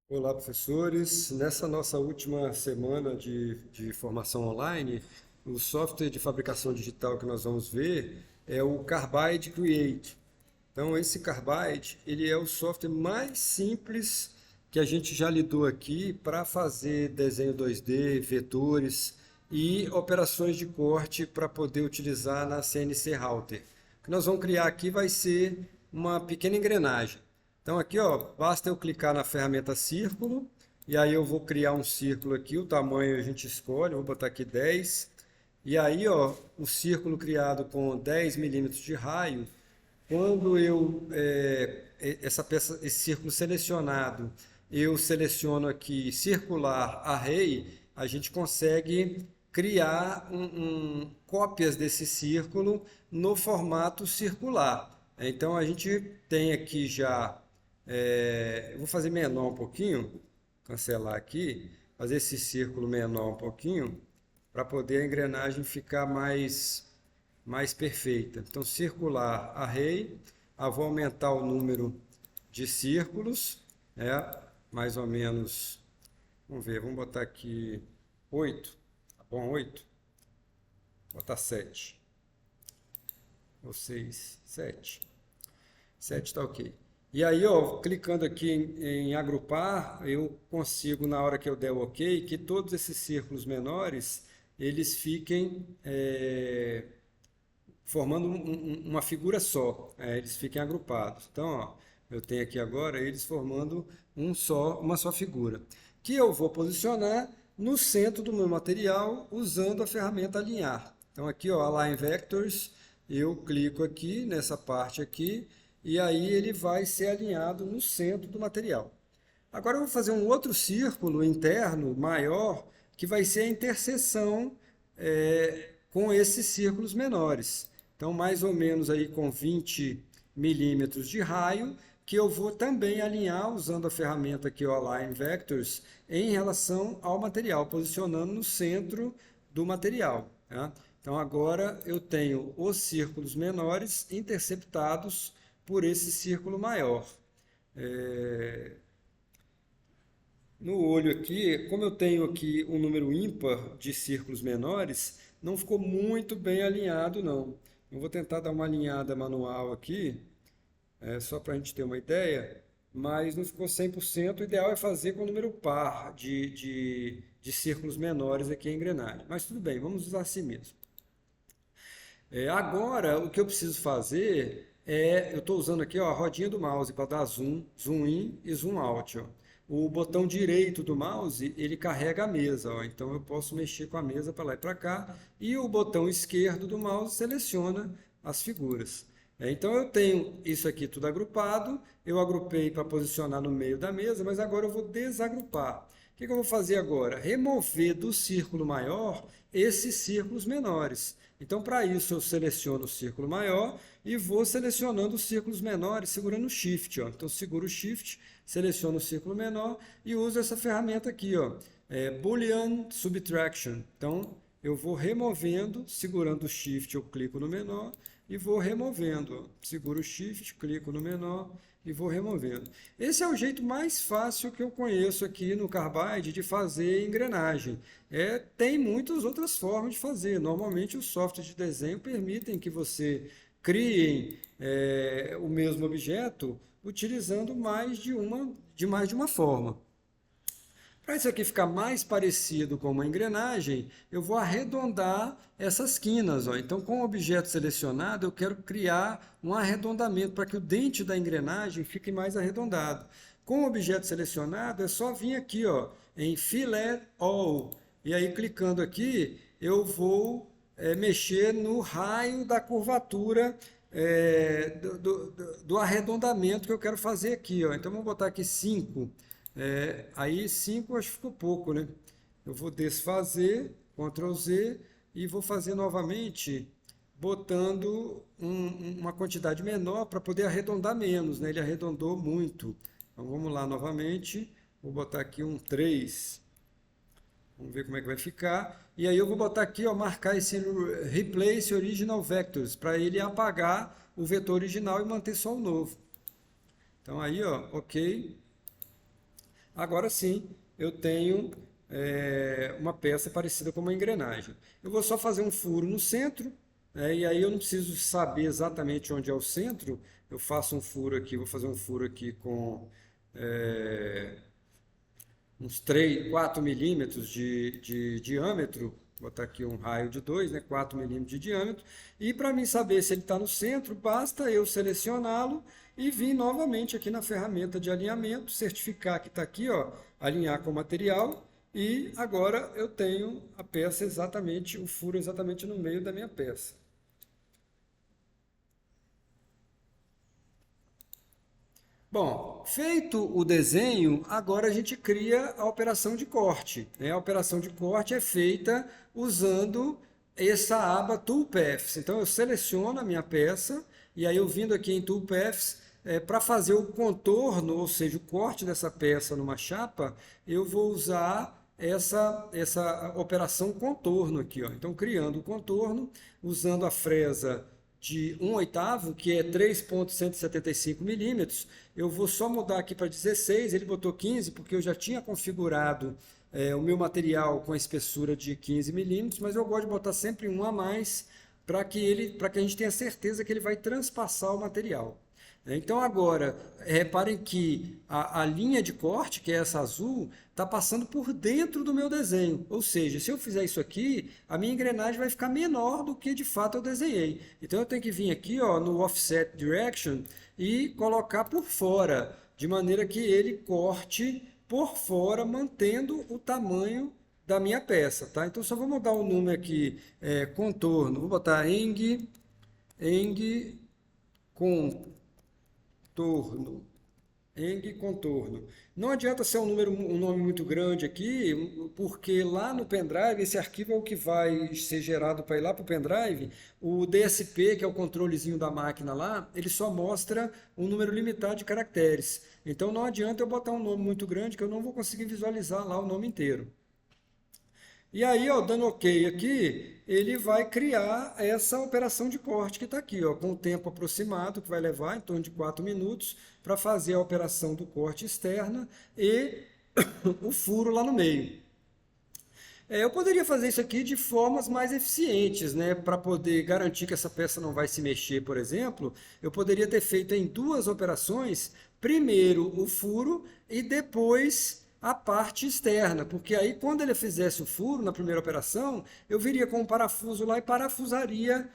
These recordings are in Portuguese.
Olá, professores. Nessa nossa última semana de formação online, o software de fabricação digital que nós vamos ver é o Carbide Create. Então, esse Carbide, ele é o software mais simples que a gente já lidou aqui para fazer desenho 2D, vetores e operações de corte para poder utilizar na CNC Router. O que nós vamos criar aqui vai ser uma pequena engrenagem. Então aqui, ó, basta eu clicar na ferramenta círculo e aí eu vou criar um círculo aqui, o tamanho a gente escolhe, eu vou botar aqui 10. E aí, ó, o círculo criado com 10 milímetros de raio, quando essa peça, esse círculo selecionado, eu seleciono aqui circular array, a gente consegue criar cópias desse círculo no formato circular. Então a gente tem aqui já, eu vou fazer menor um pouquinho, cancelar aqui, fazer esse círculo menor um pouquinho, para poder a engrenagem ficar mais perfeita. Então, circular array, vou aumentar o número de círculos, né? Mais ou menos, vamos ver, vamos botar aqui 8, tá bom? 8, vou botar 7, ou 6, 7. 7 está ok. E aí, ó, clicando aqui em agrupar, eu consigo, na hora que eu der o ok, que todos esses círculos menores, eles fiquem formando uma figura só, eles fiquem agrupados. Então, ó, eu tenho aqui agora eles formando uma só figura, que eu vou posicionar no centro do meu material usando a ferramenta alinhar. Então aqui, ó, Align Vectors, eu clico aqui nessa parte aqui e aí ele vai ser alinhado no centro do material. Agora eu vou fazer um outro círculo interno maior que vai ser a interseção com esses círculos menores. Então, mais ou menos aí com 20 milímetros de raio, que eu vou também alinhar usando a ferramenta aqui, o Align Vectors, em relação ao material, posicionando no centro do material. Tá? Então, agora eu tenho os círculos menores interceptados por esse círculo maior. No olho aqui, como eu tenho aqui um número ímpar de círculos menores, não ficou muito bem alinhado, não. Eu vou tentar dar uma alinhada manual aqui, só para a gente ter uma ideia, mas não ficou 100%. O ideal é fazer com o número par de círculos menores aqui a engrenagem. Mas tudo bem, vamos usar assim mesmo. Agora, o que eu preciso fazer eu estou usando aqui ó, a rodinha do mouse para dar zoom, zoom in e zoom out. Ó. O botão direito do mouse, ele carrega a mesa, ó, então eu posso mexer com a mesa para lá e para cá, e o botão esquerdo do mouse seleciona as figuras. Então eu tenho isso aqui tudo agrupado, eu agrupei para posicionar no meio da mesa, mas agora eu vou desagrupar. O que eu vou fazer agora? Remover do círculo maior esses círculos menores. Então, para isso, eu seleciono o círculo maior e vou selecionando os círculos menores segurando o Shift. Ó. Então, seguro o Shift, seleciono o círculo menor e uso essa ferramenta aqui, ó, Boolean Subtraction. Então, eu vou removendo, segurando o Shift, eu clico no menor e vou removendo. Ó. Seguro o Shift, clico no menor e vou removendo. Esse é o jeito mais fácil que eu conheço aqui no Carbide de fazer engrenagem. Tem muitas outras formas de fazer. Normalmente os softwares de desenho permitem que você crie o mesmo objeto utilizando mais de uma forma. Para isso aqui ficar mais parecido com uma engrenagem, eu vou arredondar essas quinas. Ó. Então, com o objeto selecionado, eu quero criar um arredondamento para que o dente da engrenagem fique mais arredondado. Com o objeto selecionado, é só vir aqui ó, em Fillet All. E aí, clicando aqui, eu vou mexer no raio da curvatura do arredondamento que eu quero fazer aqui. Ó. Então, vamos botar aqui 5. Aí 5 acho que ficou pouco, né? Eu vou desfazer, Ctrl Z, e vou fazer novamente, botando uma quantidade menor para poder arredondar menos, né? Ele arredondou muito. Então vamos lá novamente, vou botar aqui um 3. Vamos ver como é que vai ficar. E aí eu vou botar aqui, ó, marcar esse Replace Original Vectors, para ele apagar o vetor original e manter só o novo. Então aí, ó, ok. agora sim eu tenho uma peça parecida com uma engrenagem. Eu vou só fazer um furo no centro, e aí eu não preciso saber exatamente onde é o centro. Eu faço um furo aqui, vou fazer um furo aqui com é, uns 3, 4 milímetros de diâmetro. Vou botar aqui um raio de 2, né, 4 milímetros de diâmetro. E para mim saber se ele está no centro, basta eu selecioná-lo e vir novamente aqui na ferramenta de alinhamento, certificar que está aqui, ó, alinhar com o material. E agora eu tenho a peça exatamente, o furo exatamente no meio da minha peça. Bom, feito o desenho, agora a gente cria a operação de corte, né? A operação de corte é feita usando essa aba Toolpaths. Então eu seleciono a minha peça e aí eu vindo aqui em Toolpaths, para fazer o contorno, ou seja, o corte dessa peça numa chapa, eu vou usar essa operação contorno aqui, ó. Então criando o contorno, usando a fresa de 1/8, que é 3,175 milímetros, eu vou só mudar aqui para 16, ele botou 15 porque eu já tinha configurado o meu material com a espessura de 15 milímetros, mas eu gosto de botar sempre um a mais para que a gente tenha certeza que ele vai transpassar o material. Então agora, reparem que a linha de corte, que é essa azul, está passando por dentro do meu desenho. Ou seja, se eu fizer isso aqui, a minha engrenagem vai ficar menor do que de fato eu desenhei. Então eu tenho que vir aqui, ó, no Offset Direction e colocar por fora, de maneira que ele corte por fora, mantendo o tamanho da minha peça, tá? Então só vou mudar o número aqui, contorno, vou botar Eng contorno. Eng contorno. Não adianta ser um nome muito grande aqui, porque lá no pendrive, esse arquivo é o que vai ser gerado para ir lá para o pendrive. O DSP, que é o controlezinho da máquina lá, ele só mostra um número limitado de caracteres. Então não adianta eu botar um nome muito grande, que eu não vou conseguir visualizar lá o nome inteiro. E aí, ó, dando OK aqui, ele vai criar essa operação de corte que está aqui, ó, com o tempo aproximado, que vai levar em torno de 4 minutos, para fazer a operação do corte externa e o furo lá no meio. Eu poderia fazer isso aqui de formas mais eficientes, né? Para poder garantir que essa peça não vai se mexer, por exemplo, eu poderia ter feito em duas operações, primeiro o furo e depois a parte externa, porque aí quando ele fizesse o furo na primeira operação, eu viria com um parafuso lá e parafusaria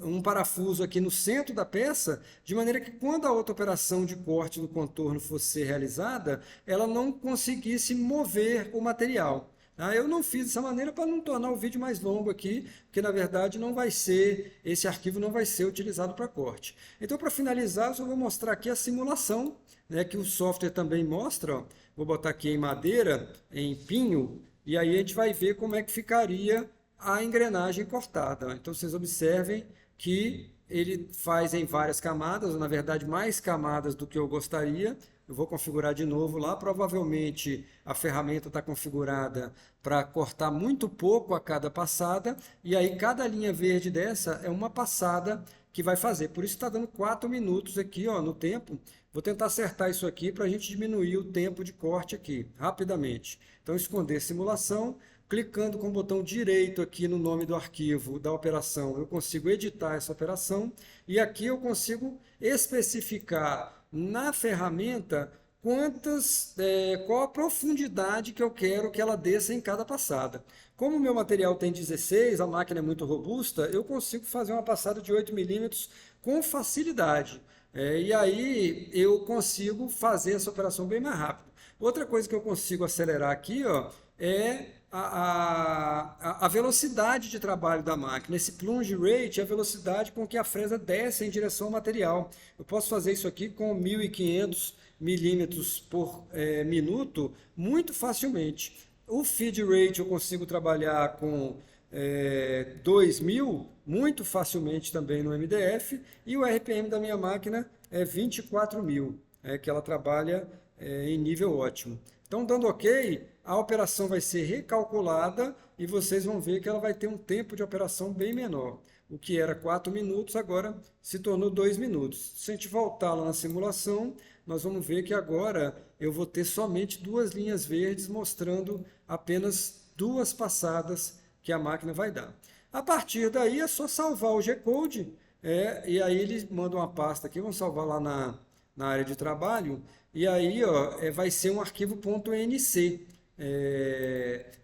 um parafuso aqui no centro da peça, de maneira que quando a outra operação de corte do contorno fosse ser realizada, ela não conseguisse mover o material. Eu não fiz dessa maneira para não tornar o vídeo mais longo aqui, porque na verdade não vai ser, esse arquivo não vai ser utilizado para corte. Então, para finalizar, eu só vou mostrar aqui a simulação, né, que o software também mostra. Ó. Vou botar aqui em madeira, em pinho, e aí a gente vai ver como é que ficaria a engrenagem cortada. Então vocês observem que ele faz em várias camadas, ou na verdade mais camadas do que eu gostaria. Eu vou configurar de novo lá, provavelmente a ferramenta está configurada para cortar muito pouco a cada passada, e aí cada linha verde dessa é uma passada que vai fazer. Por isso está dando 4 minutos aqui, ó, no tempo. Vou tentar acertar isso aqui para a gente diminuir o tempo de corte aqui, rapidamente. Então esconder simulação, clicando com o botão direito aqui no nome do arquivo da operação, eu consigo editar essa operação e aqui eu consigo especificar na ferramenta qual a profundidade que eu quero que ela desça em cada passada. Como o meu material tem 16, a máquina é muito robusta, eu consigo fazer uma passada de 8 milímetros com facilidade. E aí eu consigo fazer essa operação bem mais rápido. Outra coisa que eu consigo acelerar aqui, ó, é a velocidade de trabalho da máquina. Esse plunge rate é a velocidade com que a fresa desce em direção ao material. Eu posso fazer isso aqui com 1.500 milímetros por minuto muito facilmente. O feed rate eu consigo trabalhar com 2.000 muito facilmente também no MDF, e o RPM da minha máquina é 24.000, que ela trabalha em nível ótimo. Então, dando OK, a operação vai ser recalculada e vocês vão ver que ela vai ter um tempo de operação bem menor. o que era 4 minutos, agora se tornou 2 minutos. Se a gente voltar lá na simulação, nós vamos ver que agora eu vou ter somente 2 linhas verdes mostrando apenas 2 passadas que a máquina vai dar. A partir daí é só salvar o G-Code, e aí ele manda uma pasta aqui, vamos salvar lá na área de trabalho, e aí ó, vai ser um arquivo .nc.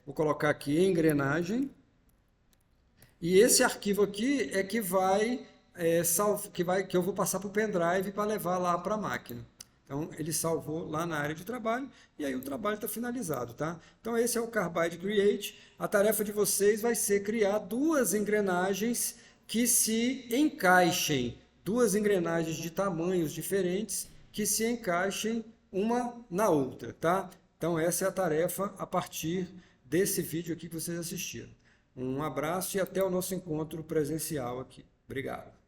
Vou colocar aqui engrenagem, e esse arquivo aqui é que que eu vou passar para o pendrive para levar lá para a máquina. Então, ele salvou lá na área de trabalho e aí o trabalho está finalizado, tá? Então, esse é o Carbide Create. A tarefa de vocês vai ser criar 2 engrenagens que se encaixem, 2 engrenagens de tamanhos diferentes que se encaixem uma na outra, tá? Então, essa é a tarefa a partir desse vídeo aqui que vocês assistiram. Um abraço e até o nosso encontro presencial aqui. Obrigado.